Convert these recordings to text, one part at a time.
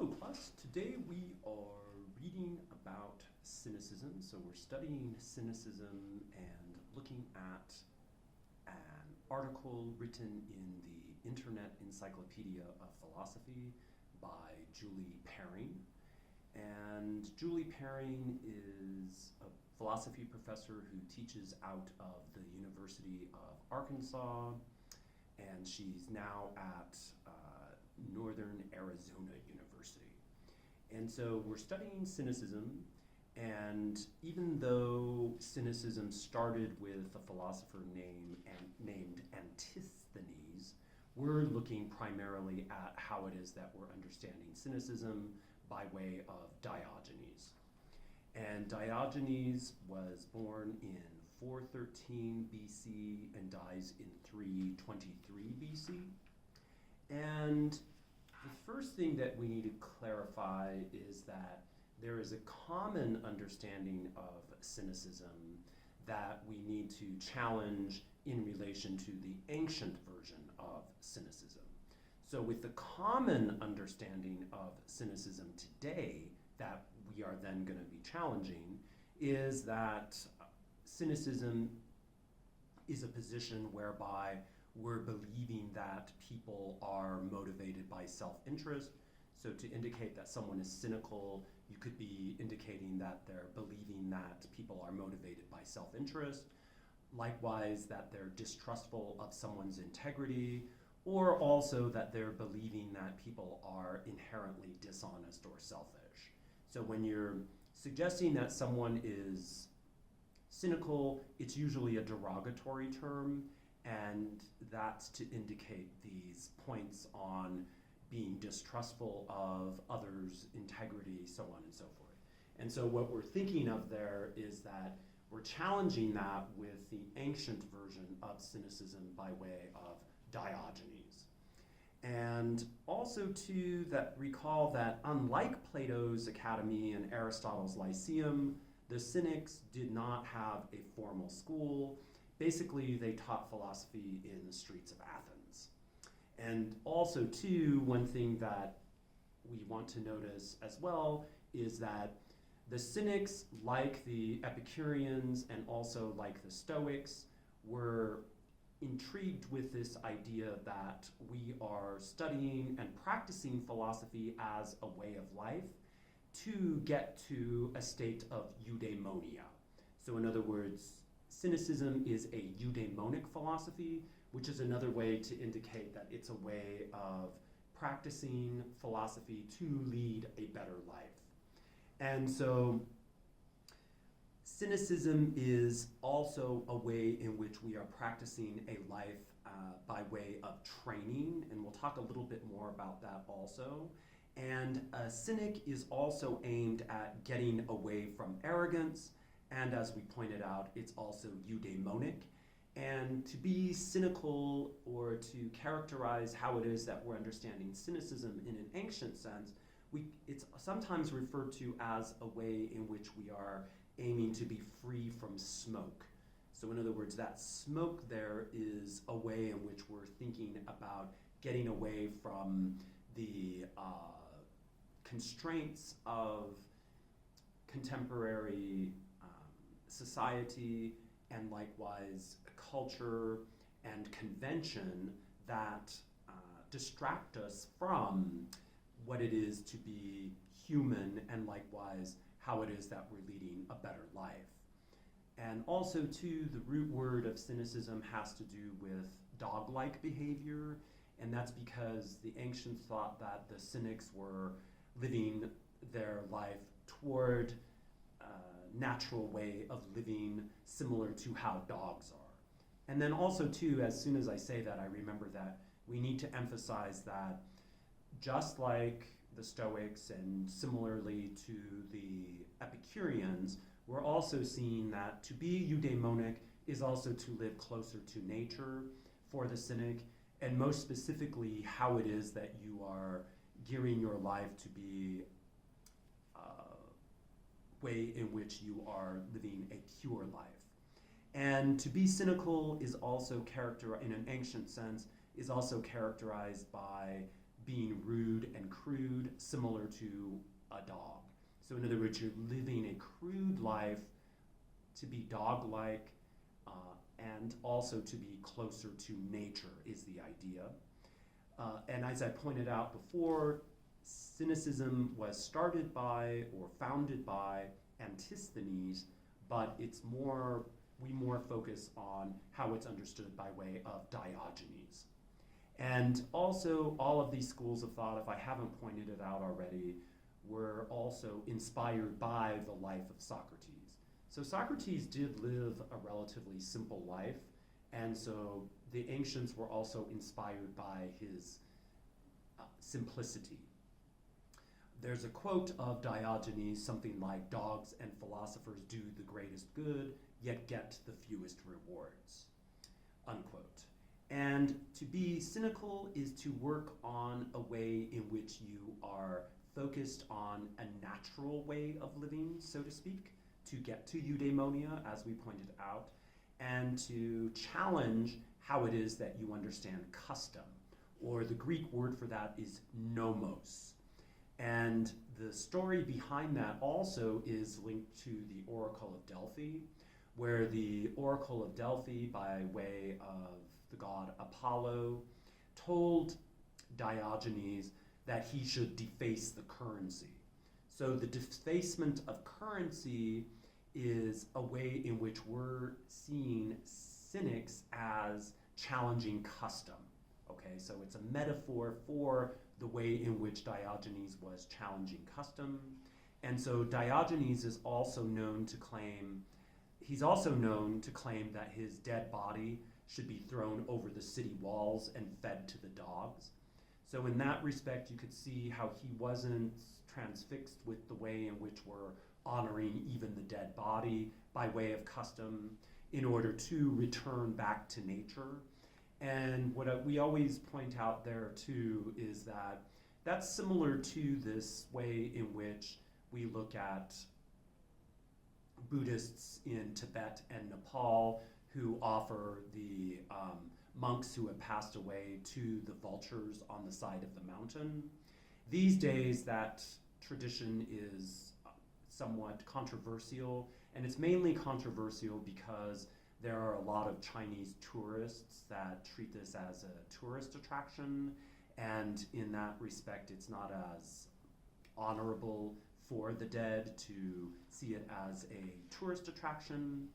Hello class, today we are reading about cynicism. So we're studying cynicism and looking at an article written in the Internet Encyclopedia of Philosophy by Julie Perring. And Julie Perring is a philosophy professor who teaches out of the University of Arkansas, and she's now at Northern Arizona University. And so we're studying cynicism, and even though cynicism started with a philosopher named Antisthenes, we're looking primarily at how it is that we're understanding cynicism by way of Diogenes. And Diogenes was born in 413 BC and dies in 323 BC. And the first thing that we need to clarify is that there is a common understanding of cynicism that we need to challenge in relation to the ancient version of cynicism. So with the common understanding of cynicism today that we are then going to be challenging is that cynicism is a position whereby we're believing that people are motivated by self-interest. So to indicate that someone is cynical, you could be indicating that they're believing that people are motivated by self-interest. Likewise, that they're distrustful of someone's integrity, or also that they're believing that people are inherently dishonest or selfish. So when you're suggesting that someone is cynical, it's usually a derogatory term, and that's to indicate these points on being distrustful of others' integrity, so on and so forth. And so what we're thinking of there is that we're challenging that with the ancient version of cynicism by way of Diogenes. And also to recall that unlike Plato's Academy and Aristotle's Lyceum, the Cynics did not have a formal school. Basically, they taught philosophy in the streets of Athens. And also, too, one thing that we want to notice as well is that the Cynics, like the Epicureans and also like the Stoics, were intrigued with this idea that we are studying and practicing philosophy as a way of life to get to a state of eudaimonia. So in other words, cynicism is a eudaimonic philosophy, which is another way to indicate that it's a way of practicing philosophy to lead a better life. And so cynicism is also a way in which we are practicing a life by way of training, and we'll talk a little bit more about that also. And a cynic is also aimed at getting away from arrogance, and as we pointed out, it's also eudaimonic. And to be cynical, or to characterize how it is that we're understanding cynicism in an ancient sense, it's sometimes referred to as a way in which we are aiming to be free from smoke. So in other words, that smoke there is a way in which we're thinking about getting away from the constraints of contemporary society, and likewise culture and convention that distract us from what it is to be human, and likewise how it is that we're leading a better life. And also too, the root word of cynicism has to do with dog-like behavior, and that's because the ancients thought that the cynics were living their life toward natural way of living similar to how dogs are. And then also too, as soon as I say that, I remember that we need to emphasize that just like the Stoics and similarly to the Epicureans, we're also seeing that to be eudaimonic is also to live closer to nature for the cynic, and most specifically how it is that you are gearing your life to be way in which you are living a pure life. And to be cynical is also in an ancient sense, is also characterized by being rude and crude, similar to a dog. So in other words, you're living a crude life to be dog-like, and also to be closer to nature is the idea. And as I pointed out before, cynicism was started by or founded by Antisthenes, but we more focus on how it's understood by way of Diogenes. And also, all of these schools of thought, if I haven't pointed it out already, were also inspired by the life of Socrates. So Socrates did live a relatively simple life, and so the ancients were also inspired by his simplicity. There's a quote of Diogenes, something like, "Dogs and philosophers do the greatest good, yet get the fewest rewards," unquote. And to be cynical is to work on a way in which you are focused on a natural way of living, so to speak, to get to eudaimonia, as we pointed out, and to challenge how it is that you understand custom, or the Greek word for that is nomos. And the story behind that also is linked to the Oracle of Delphi, where the Oracle of Delphi, by way of the god Apollo, told Diogenes that he should deface the currency. So the defacement of currency is a way in which we're seeing cynics as challenging custom. Okay, so it's a metaphor for the way in which Diogenes was challenging custom. And so Diogenes is also known to claim, that his dead body should be thrown over the city walls and fed to the dogs. So in that respect, you could see how he wasn't transfixed with the way in which we're honoring even the dead body by way of custom in order to return back to nature. And what we always point out there too is that that's similar to this way in which we look at Buddhists in Tibet and Nepal who offer the monks who have passed away to the vultures on the side of the mountain. These days, that tradition is somewhat controversial, and it's mainly controversial because there are a lot of Chinese tourists that treat this as a tourist attraction, and in that respect, it's not as honorable for the dead to see it as a tourist attraction.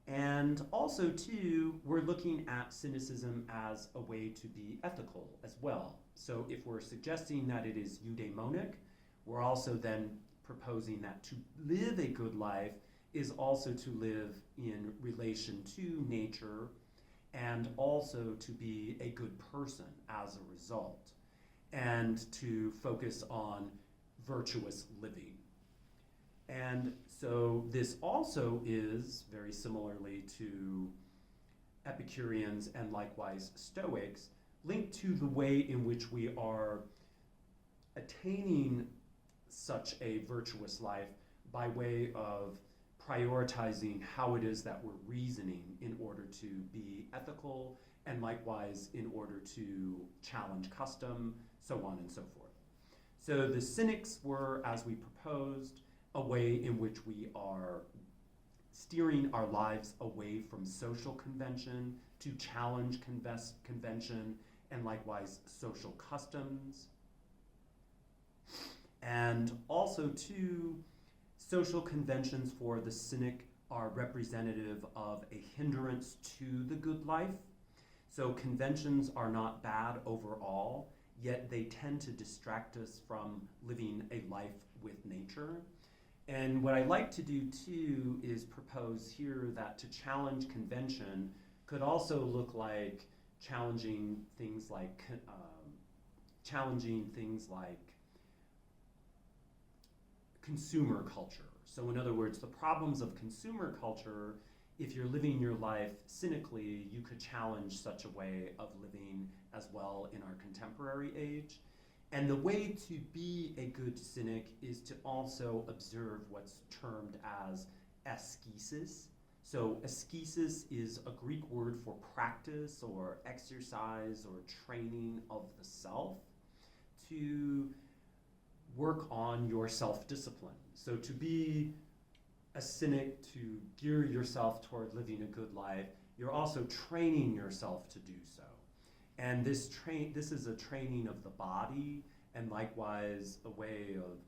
And also, too, we're looking at cynicism as a way to be ethical as well. So if we're suggesting that it is eudaimonic, we're also then proposing that to live a good life is also to live in relation to nature and also to be a good person as a result, and to focus on virtuous living. And so this also is, very similarly to Epicureans and likewise Stoics, linked to the way in which we are attaining such a virtuous life by way of prioritizing how it is that we're reasoning in order to be ethical, and likewise in order to challenge custom, so on and so forth. So the Cynics were, as we proposed, a way in which we are steering our lives away from social convention to challenge convention and likewise social customs. And also, too, social conventions for the Cynic are representative of a hindrance to the good life. So conventions are not bad overall, yet they tend to distract us from living a life with nature. And what I like to do too is propose here that to challenge convention could also look like challenging things like consumer culture. So in other words, the problems of consumer culture, if you're living your life cynically, you could challenge such a way of living as well in our contemporary age. And the way to be a good cynic is to also observe what's termed as ascesis. So ascesis is a Greek word for practice or exercise or training of the self. to work on your self-discipline. So to be a cynic, to gear yourself toward living a good life, you're also training yourself to do so. And this is a training of the body, and likewise a way of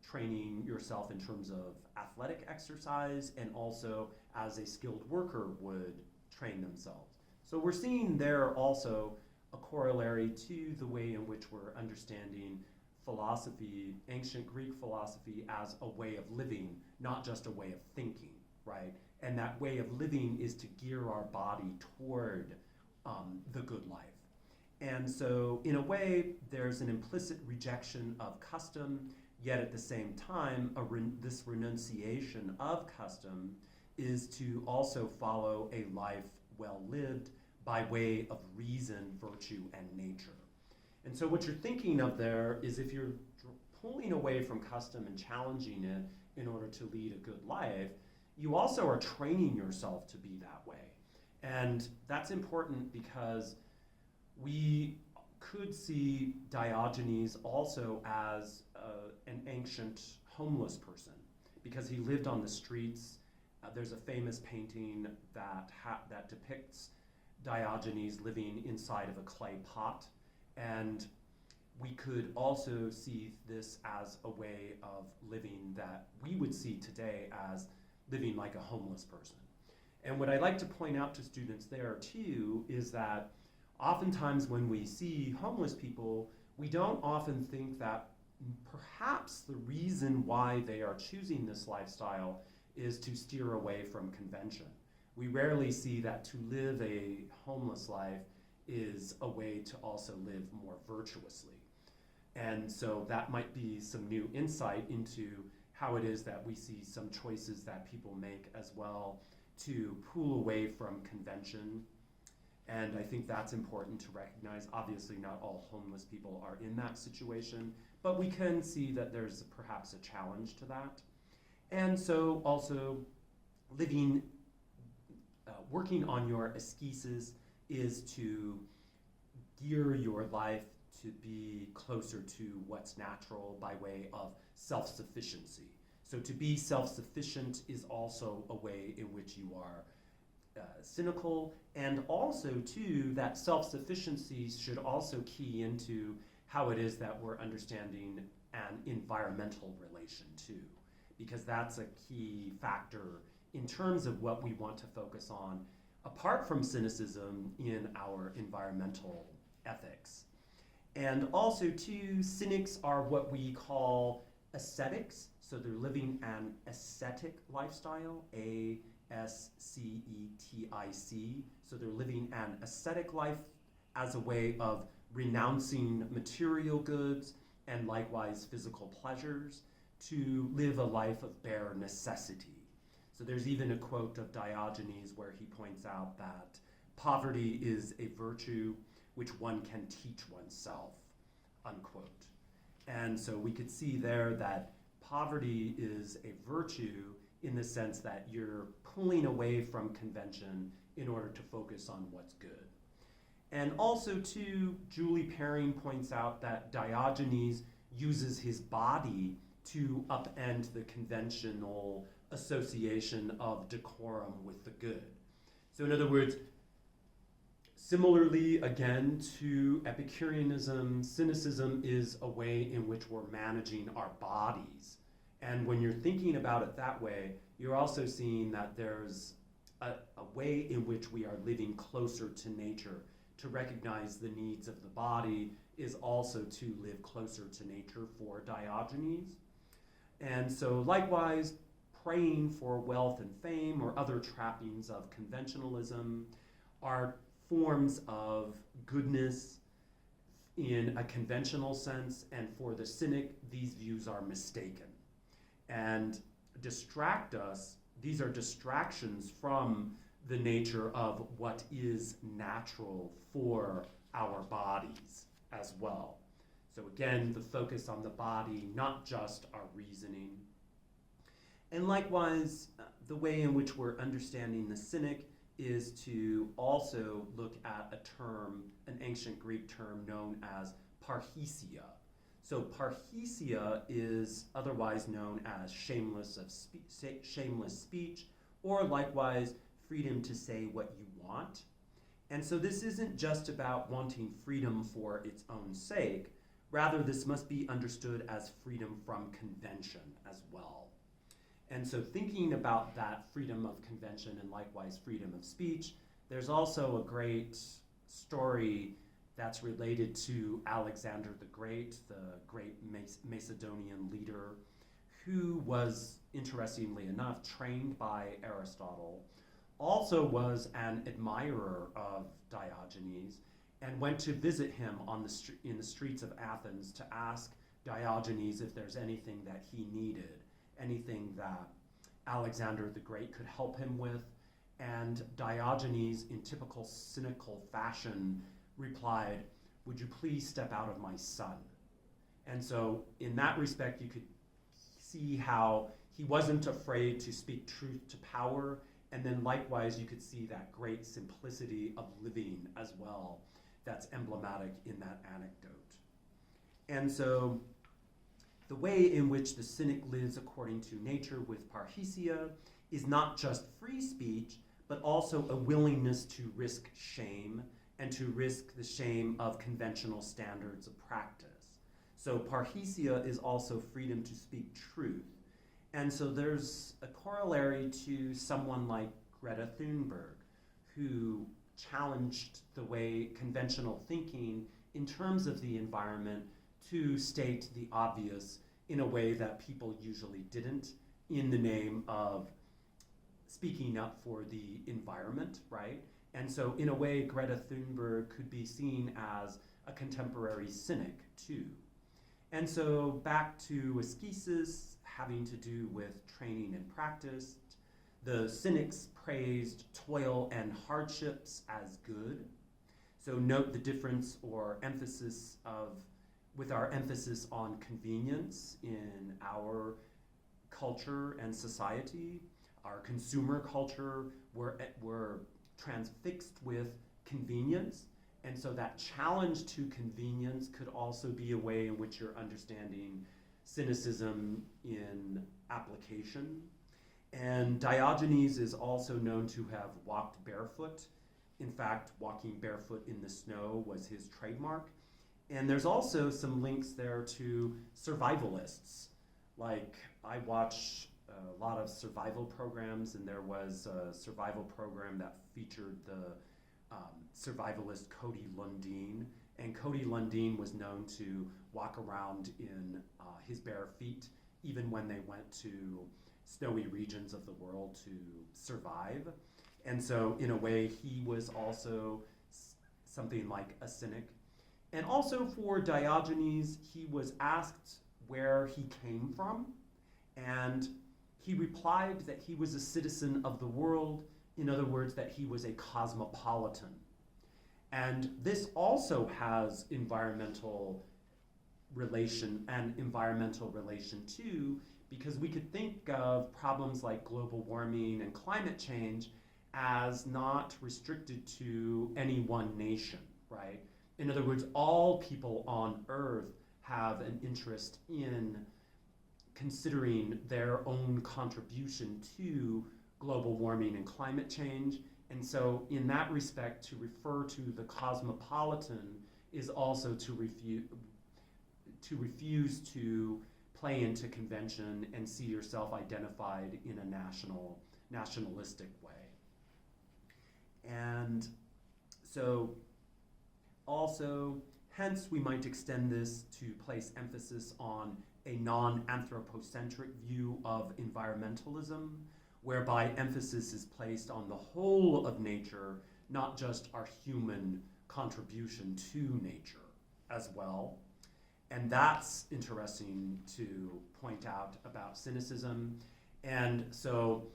training yourself in terms of athletic exercise, and also as a skilled worker would train themselves. So we're seeing there also a corollary to the way in which we're understanding philosophy, ancient Greek philosophy, as a way of living, not just a way of thinking, right? And that way of living is to gear our body toward the good life. And so in a way, there's an implicit rejection of custom, yet at the same time, this renunciation of custom is to also follow a life well lived by way of reason, virtue, and nature. And so what you're thinking of there is, if you're pulling away from custom and challenging it in order to lead a good life, you also are training yourself to be that way. And that's important because we could see Diogenes also as an ancient homeless person, because he lived on the streets. There's a famous painting that depicts Diogenes living inside of a clay pot. And we could also see this as a way of living that we would see today as living like a homeless person. And what I like to point out to students there too is that oftentimes when we see homeless people, we don't often think that perhaps the reason why they are choosing this lifestyle is to steer away from convention. We rarely see that to live a homeless life is a way to also live more virtuously. And so that might be some new insight into how it is that we see some choices that people make as well to pull away from convention. And I think that's important to recognize. Obviously, not all homeless people are in that situation, but we can see that there's perhaps a challenge to that. And so also working on your ascesis is to gear your life to be closer to what's natural by way of self-sufficiency. So to be self-sufficient is also a way in which you are cynical, and also too that self-sufficiency should also key into how it is that we're understanding an environmental relation too, because that's a key factor in terms of what we want to focus on apart from cynicism in our environmental ethics. And also too, cynics are what we call ascetics, so they're living an ascetic lifestyle, A-S-C-E-T-I-C, so they're living an ascetic life as a way of renouncing material goods and likewise physical pleasures to live a life of bare necessity. So there's even a quote of Diogenes where he points out that poverty is a virtue which one can teach oneself, unquote. And so we could see there that poverty is a virtue in the sense that you're pulling away from convention in order to focus on what's good. And also too, Julie Perring points out that Diogenes uses his body to upend the conventional association of decorum with the good. So in other words, similarly, again, to Epicureanism, cynicism is a way in which we're managing our bodies. And when you're thinking about it that way, you're also seeing that there's a way in which we are living closer to nature. To recognize the needs of the body is also to live closer to nature for Diogenes. And so likewise, praying for wealth and fame or other trappings of conventionalism are forms of goodness in a conventional sense, and for the cynic, these views are mistaken and distract us. These are distractions from the nature of what is natural for our bodies as well. So again, the focus on the body, not just our reasoning. And likewise, the way in which we're understanding the cynic is to also look at a term, an ancient Greek term known as parrhesia. So parrhesia is otherwise known as shameless speech, or likewise freedom to say what you want. And so this isn't just about wanting freedom for its own sake. Rather, this must be understood as freedom from convention as well. And so thinking about that freedom of convention and likewise freedom of speech, there's also a great story that's related to Alexander the Great Macedonian leader, who was, interestingly enough, trained by Aristotle, also was an admirer of Diogenes, and went to visit him in the streets of Athens to ask Diogenes if there's anything that he needed, anything that Alexander the Great could help him with. And Diogenes, in typical cynical fashion, replied, "Would you please step out of my sun?" And so in that respect, you could see how he wasn't afraid to speak truth to power. And then likewise, you could see that great simplicity of living as well that's emblematic in that anecdote. And so the way in which the cynic lives according to nature with parrhesia is not just free speech, but also a willingness to risk shame and to risk the shame of conventional standards of practice. So parrhesia is also freedom to speak truth. And so there's a corollary to someone like Greta Thunberg, who challenged the way conventional thinking in terms of the environment to state the obvious in a way that people usually didn't, in the name of speaking up for the environment, right? And so in a way, Greta Thunberg could be seen as a contemporary cynic too. And so back to ascesis, having to do with training and practice, the cynics praised toil and hardships as good. So note the difference or emphasis with our emphasis on convenience in our culture and society. Our consumer culture, we're transfixed with convenience. And so that challenge to convenience could also be a way in which you're understanding cynicism in application. And Diogenes is also known to have walked barefoot. In fact, walking barefoot in the snow was his trademark. And there's also some links there to survivalists. Like, I watch a lot of survival programs, and there was a survival program that featured the survivalist Cody Lundin. And Cody Lundin was known to walk around in his bare feet, even when they went to snowy regions of the world to survive. And so in a way, he was also something like a cynic. And also for Diogenes, he was asked where he came from, and he replied that he was a citizen of the world, in other words, that he was a cosmopolitan. And this also has environmental relation too, because we could think of problems like global warming and climate change as not restricted to any one nation, right? In other words, all people on Earth have an interest in considering their own contribution to global warming and climate change. And so in that respect, to refer to the cosmopolitan is also to refuse to play into convention and see yourself identified in a nationalistic way. And so also, hence we might extend this to place emphasis on a non-anthropocentric view of environmentalism, whereby emphasis is placed on the whole of nature, not just our human contribution to nature as well. And that's interesting to point out about cynicism. And so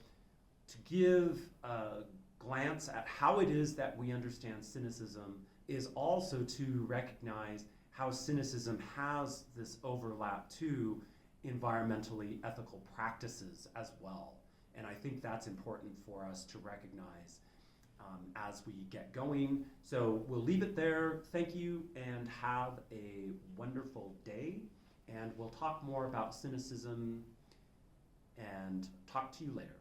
to give a glance at how it is that we understand cynicism is also to recognize how cynicism has this overlap to environmentally ethical practices as well. And I think that's important for us to recognize as we get going. So we'll leave it there. Thank you and have a wonderful day. and we'll talk more about cynicism and talk to you later.